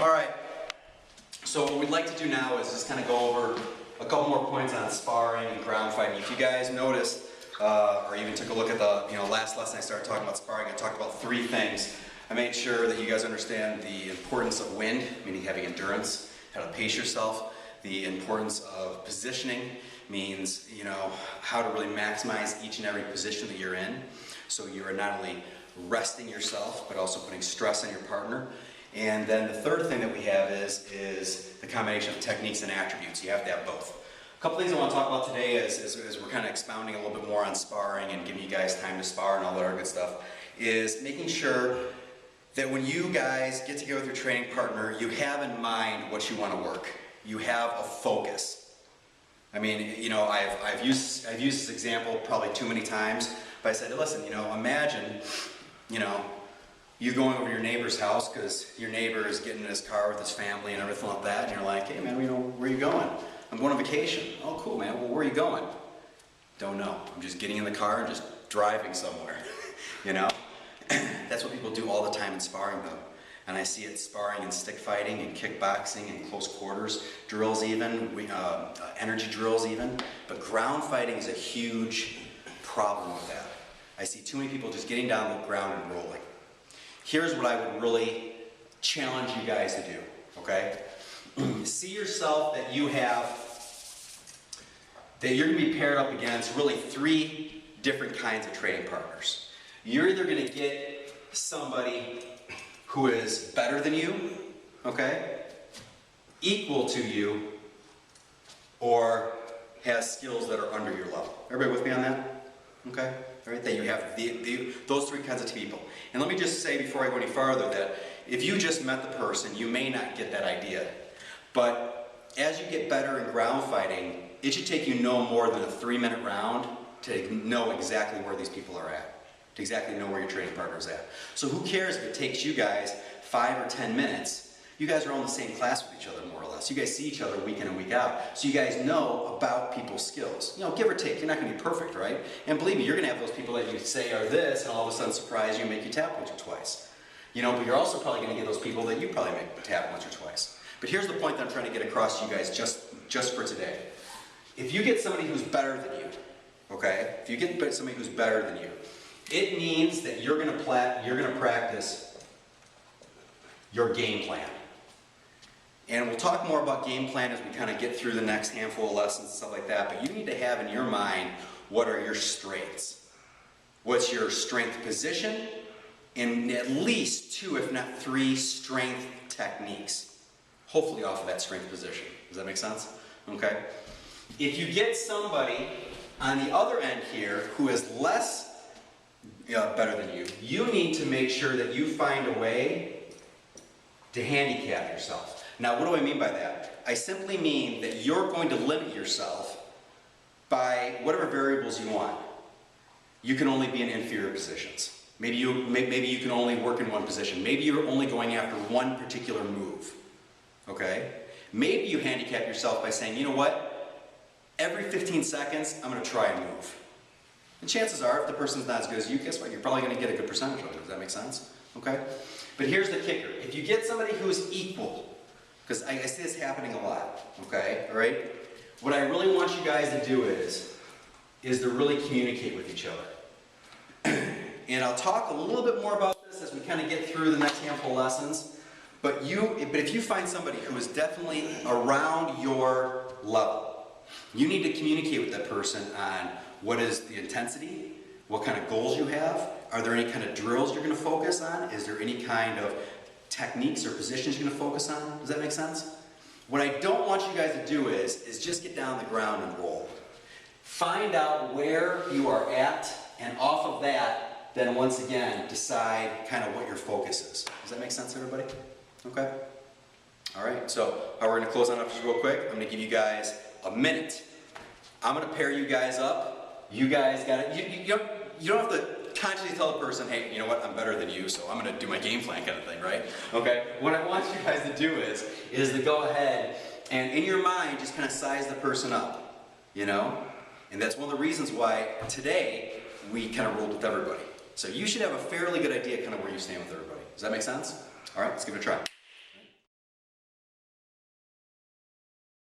All right, so what we'd like to do now is just kind of go over a couple more points on sparring and ground fighting. If you guys noticed, or even took a look at the last lesson I started talking about sparring, I talked about 3 things. I made sure that you guys understand the importance of wind, meaning having endurance, how to pace yourself. The importance of positioning means, how to really maximize each and every position that you're in. So you are not only resting yourself, but also putting stress on your partner. And then the third thing that we have is the combination of techniques and attributes. You have to have both. A couple things I want to talk about today as we're kind of expounding a little bit more on sparring and giving you guys time to spar and all that other good stuff, is making sure that when you guys get together with your training partner, you have in mind what you want to work. You have a focus. I mean, I've used this example probably too many times, but I said, listen, imagine, you going over to your neighbor's house because your neighbor is getting in his car with his family and everything like that, and you're like, hey man, where are you going? I'm going on vacation. Oh cool, man. Well, where are you going? Don't know. I'm just getting in the car and just driving somewhere. That's what people do all the time in sparring though. And I see it sparring and stick fighting and kickboxing and close quarters drills even, energy drills even. But ground fighting is a huge problem with that. I see too many people just getting down the ground and rolling. Here's what I would really challenge you guys to do, okay? See yourself that you're going to be paired up against really 3 different kinds of training partners. You're either going to get somebody who is better than you, okay, equal to you, or has skills that are under your level. Everybody with me on that? Okay? All right, that you have those 3 kinds of people. And let me just say before I go any farther that if you just met the person, you may not get that idea. But as you get better in ground fighting, it should take you no more than a 3-minute round to know exactly where these people are at, to exactly know where your training partner is at. So who cares if it takes you guys 5 or 10 minutes? You guys are all in the same class with each other, more or less. You guys see each other week in and week out. So you guys know about people's skills. Give or take, you're not going to be perfect, right? And believe me, you're going to have those people that you say are this, and all of a sudden surprise you and make you tap once or twice. But you're also probably going to get those people that you probably make tap once or twice. But here's the point that I'm trying to get across to you guys just for today. If you get somebody who's better than you, okay? If you get somebody who's better than you, it means that you're going to practice your game plan. And we'll talk more about game plan as we kind of get through the next handful of lessons and stuff like that, but you need to have in your mind what are your strengths. What's your strength position, and at least 2, if not 3, strength techniques. Hopefully off of that strength position. Does that make sense? Okay. If you get somebody on the other end here who is less better than you, you need to make sure that you find a way to handicap yourself. Now, what do I mean by that? I simply mean that you're going to limit yourself by whatever variables you want. You can only be in inferior positions. Maybe you can only work in one position. Maybe you're only going after one particular move. Okay? Maybe you handicap yourself by saying, you know what? Every 15 seconds, I'm going to try a move. And chances are, if the person's not as good as you, guess what? You're probably going to get a good percentage of it. Does that make sense? Okay? But here's the kicker. If you get somebody who's equal, because I see this happening a lot, okay? All right? What I really want you guys to do is to really communicate with each other. And I'll talk a little bit more about this as we kind of get through the next handful of lessons. But if you find somebody who is definitely around your level, you need to communicate with that person on what is the intensity, what kind of goals you have, are there any kind of drills you're going to focus on, is there any kind of techniques or positions you're going to focus on. Does that make sense? What I don't want you guys to do is just get down the ground and roll. Find out where you are at, and off of that, then once again, decide kind of what your focus is. Does that make sense, everybody? Okay? All right, so how we're going to close on up just real quick. I'm going to give you guys a minute. I'm going to pair you guys up. You guys got it. You don't have to consciously tell the person, hey, you know what, I'm better than you, so I'm going to do my game plan kind of thing, right? Okay? What I want you guys to do is to go ahead and in your mind just kind of size the person up, And that's one of the reasons why today we kind of rolled with everybody. So you should have a fairly good idea kind of where you stand with everybody. Does that make sense? All right, let's give it a try.